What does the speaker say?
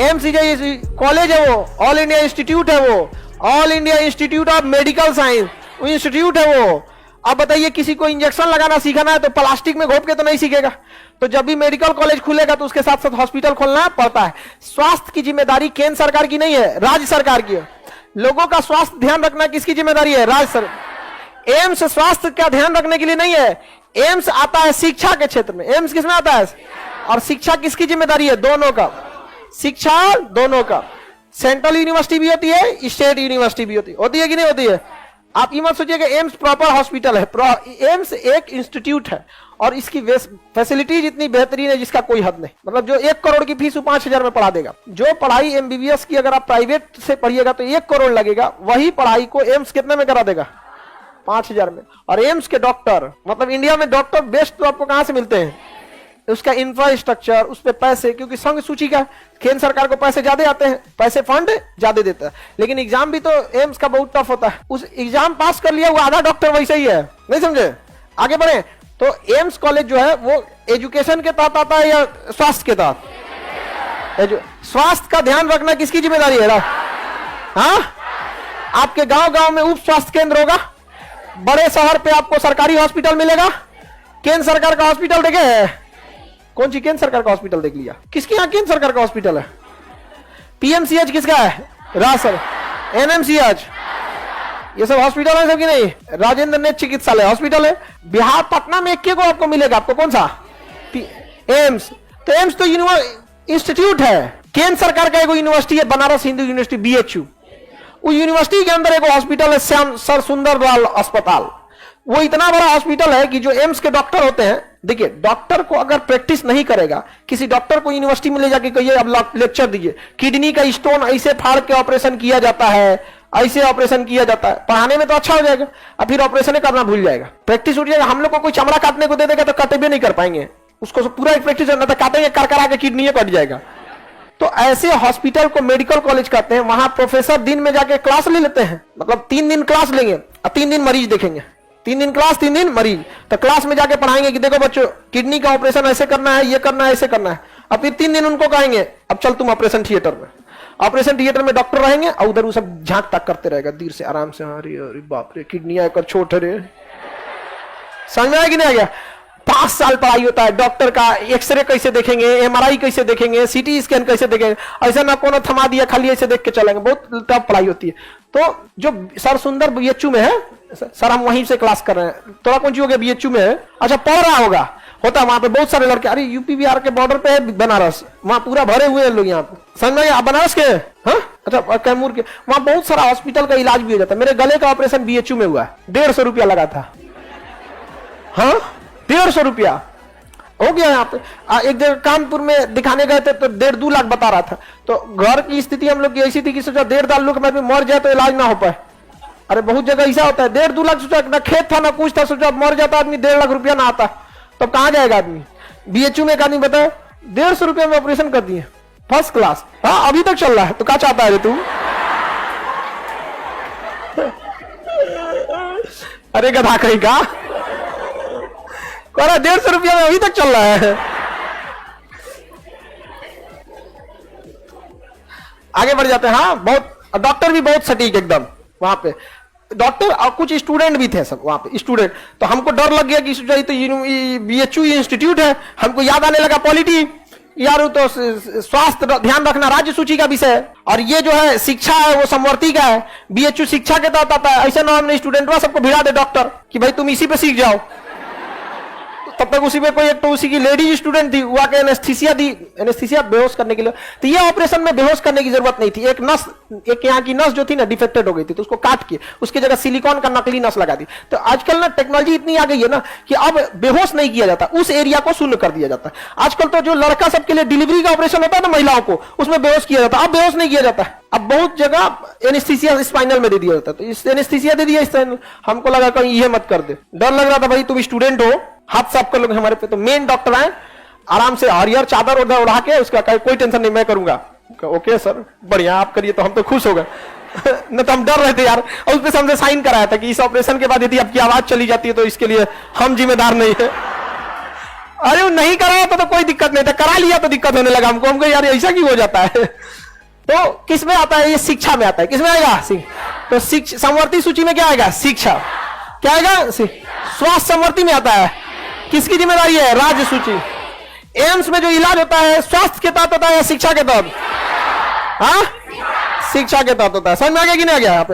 AIIMS college है, वो all India institute है, वो all India institute of medical science वो इंस्टीट्यूट है वो। अब बताइए किसी को इंजेक्शन लगाना सीखना है तो प्लास्टिक में घोप के तो नहीं सीखेगा। तो जब भी मेडिकल कॉलेज खुलेगा तो उसके साथ साथ हॉस्पिटल खोलना पड़ता है। स्वास्थ्य की जिम्मेदारी केंद्र सरकार की नहीं है, राज्य सरकार की है। लोगों का स्वास्थ्य ध्यान रखना किसकी जिम्मेदारी है? राज्य सरकार। एम्स स्वास्थ्य का ध्यान रखने के लिए नहीं है, एम्स आता है शिक्षा के क्षेत्र में। एम्स किसमें आता है? और शिक्षा किसकी जिम्मेदारी है? दोनों का, शिक्षा दोनों का। सेंट्रल यूनिवर्सिटी भी होती है, स्टेट यूनिवर्सिटी भी होती है कि नहीं होती है? आप ये मत सोचिए कि एम्स प्रॉपर हॉस्पिटल है। एम्स एक इंस्टीट्यूट है और इसकी फैसिलिटीज इतनी बेहतरीन है जिसका कोई हद नहीं। मतलब जो 1 करोड़ की फीस 5,000 में पढ़ा देगा। जो पढ़ाई एमबीबीएस की अगर आप प्राइवेट से पढ़िएगा तो 1 करोड़ लगेगा, वही पढ़ाई को एम्स कितने में करा देगा? 5,000 में। और एम्स के डॉक्टर, मतलब इंडिया में डॉक्टर बेस्ट तो आपको कहां से मिलते हैं? उसका इंफ्रास्ट्रक्चर, उस पर पैसे, क्योंकि संघ सूची का केंद्र सरकार को पैसे ज्यादा आते हैं, पैसे फंड ज्यादा देता है। लेकिन एग्जाम भी तो एम्स का बहुत टफ होता है। उस एग्जाम पास कर लिया वो आधा डॉक्टर वैसे ही है, नहीं समझे? आगे बढ़े तो एम्स कॉलेज जो है वो एजुकेशन के तहत आता है या स्वास्थ्य के तहत? स्वास्थ्य का ध्यान रखना किसकी जिम्मेदारी है? हाँ, आपके गांव गांव में उप स्वास्थ्य केंद्र होगा, बड़े शहर पे आपको सरकारी हॉस्पिटल मिलेगा। केंद्र सरकार का हॉस्पिटल देखे? कौन सी केंद्र सरकार का हॉस्पिटल देख लिया? किसके यहाँ केंद्र सरकार का हॉस्पिटल है? पीएमसीएच किसका है? राजसर। एनएमसीएच, ये सब हॉस्पिटल है सब कि नहीं? राजेंद्र नेत्र चिकित्सालय हॉस्पिटल है। बिहार पटना में एक को आपको मिलेगा। आपको कौन सा? एम्स। तो एम्स तो इंस्टीट्यूट है, केंद्र सरकार का। एक यूनिवर्सिटी है बनारस हिंदू यूनिवर्सिटी, बीएचयू। उस यूनिवर्सिटी के अंदर एक हॉस्पिटल है श्याम सर सुंदरलाल अस्पताल। वो इतना बड़ा हॉस्पिटल है कि जो एम्स के डॉक्टर होते हैं, देखिए डॉक्टर को अगर प्रैक्टिस नहीं करेगा, किसी डॉक्टर को यूनिवर्सिटी में ले जाके कहिए अब लेक्चर दीजिए, किडनी का स्टोन ऐसे फाड़ के ऑपरेशन किया जाता है, ऐसे ऑपरेशन किया जाता है, पढ़ाने में तो अच्छा हो जाएगा, अब फिर ऑपरेशन करना भूल जाएगा, प्रैक्टिस उठ जाएगा। हम लोग को कोई चमड़ा काटने को दे देगा तो कटे भी नहीं कर पाएंगे, उसको पूरा प्रैक्टिस करना था, काटेंगे कर करा के किडनी कट जाएगा। तो ऐसे हॉस्पिटल को मेडिकल कॉलेज कहते हैं। वहां प्रोफेसर दिन में जाके क्लास ले लेते हैं, मतलब 3 दिन क्लास लेंगे और 3 दिन मरीज देखेंगे। 3 दिन क्लास 3 दिन मरीज। तो क्लास में जाके पढ़ाएंगे कि देखो बच्चों किडनी का ऑपरेशन ऐसे करना है, ये करना है, ऐसे करना है। अब फिर 3 दिन उनको कहेंगे अब चल तुम ऑपरेशन थिएटर में। ऑपरेशन थिएटर में डॉक्टर रहेंगे और उधर वो सब झांक ताक करते रहेगा दूर से आराम से। अरे अरे बाप रे, किडनी आकर छोट रे। समझ में आया कि नहीं आ गया? 5 साल पढ़ाई होता है डॉक्टर का। एक्सरे कैसे देखेंगे, एमआरआई कैसे देखेंगे, सीटी स्कैन कैसे देखेंगे, ऐसा ना कोनो थमा दिया खाली ऐसे देख के चलेंगे, बहुत टफ पढ़ाई होती है। तो जो सर सुंदर बीएचयू में है, सर हम वहीं से क्लास कर रहे हैं, थोड़ा कौन सी हो गया बीएचयू में है, अच्छा पढ़ रहा होगा, होता है वहां पे बहुत सारे लड़के। अरे यूपी बिहार के बॉर्डर पे है बनारस, वहां पूरा भरे हुए हैं लोग। यहाँ पे समझ में आप बनारस के? हाँ अच्छा, कैमूर के वहां बहुत सारा हॉस्पिटल का इलाज भी हो जाता है। मेरे गले का ऑपरेशन बीएचयू में हुआ है, 150 रुपया लगा था। हाँ 150 रुपया हो गया। यहाँ पे एक जगह कानपुर में दिखाने गए थे तो 1.5-2 लाख बता रहा था। तो घर की स्थिति हम लोग की ऐसी थी कि सोचा 1.5 लाख में मर जाए तो इलाज ना हो पाए। अरे बहुत जगह ऐसा होता है, 1.5-2 लाख सोचा, ना खेत था ना कुछ था, सोचा मर जाता आदमी 1.5 लाख रुपया ना आता तो कहां जाएगा आदमी? बीएचयू में एक आदमी बताया 150 रुपया में ऑपरेशन कर दिए, फर्स्ट क्लास। हाँ अभी तक चल रहा है। तो क्या चाहता है तू? अरे गधा कहीं का 150 रुपया में अभी तक चल रहा है। आगे बढ़ जाते हैं। हाँ बहुत डॉक्टर भी बहुत सटीक एकदम वहां पे डॉक्टर, और कुछ स्टूडेंट भी थे सब वहां पे स्टूडेंट। तो हमको डर लग गया कि तो बीएचयू इंस्टीट्यूट है, हमको याद आने लगा पॉलिटी यार, तो स्वास्थ्य ध्यान रखना राज्य सूची का विषय है, और ये जो है शिक्षा है वो समवर्ती का है, बीएचयू शिक्षा के तहत आता है। ऐसे ना हमने स्टूडेंट सबको भिड़ा दे डॉक्टर कि भाई तुम इसी पे सीख जाओ। तब तक उसी पे कोई एक तो उसी की लेडीज स्टूडेंट थी, वो आके एनेस्थीसिया दी, एनेस्थीसिया बेहोश करने के लिए। तो ये ऑपरेशन में बेहोश करने की जरूरत नहीं थी। एक नस, एक यहाँ की नस जो थी ना डिफेक्टेड हो गई थी, तो उसको काट के उसकी जगह सिलिकॉन का नकली नस लगा दी। तो आजकल ना टेक्नोलॉजी इतनी आ गई है ना कि अब बेहोश नहीं किया जाता, उस एरिया को शून्य कर दिया जाता है। आजकल तो जो लड़का सबके लिए डिलीवरी का ऑपरेशन होता है ना महिलाओं को, उसमें बेहोश किया जाता है, अब बेहोश नहीं किया जाता है। अब बहुत जगह एनेस्थीसिया स्पाइनल में दे दिया जाता है। तो इस एनेस्थीसिया दे दिया, हमको लगा कहीं ये मत कर दे, डर लग रहा था भाई तुम स्टूडेंट हो, हाथ साफ कर लोगे हमारे पे। तो मेन डॉक्टर आए आराम से हरियर चादर उधर उड़ा के, उसका कोई टेंशन नहीं मैं करूंगा। ओके सर बढ़िया आप करिए, तो हम तो खुश हो गए। न तो हम डर रहे थे यार। और उसपे हमसे साइन कराया था कि इस ऑपरेशन के बाद यदि आपकी आवाज चली जाती है तो इसके लिए हम जिम्मेदार नहीं है। अरे वो नहीं कराया तो कोई दिक्कत नहीं था, करा लिया तो दिक्कत होने लगा हमको यार ऐसा क्यों हो जाता है। तो किस में आता है ये? शिक्षा में आता है। किस में आएगा? तो समवर्ती सूची में क्या आएगा? शिक्षा। क्या आएगा? स्वास्थ्य समवर्ती में आता है। किसकी जिम्मेदारी है? राज्य सूची। एम्स में जो इलाज होता है स्वास्थ्य के तहत होता है या शिक्षा के तहत? हाँ, शिक्षा के तहत होता है। समझ में आ गया कि नहीं आ गया यहाँ पे?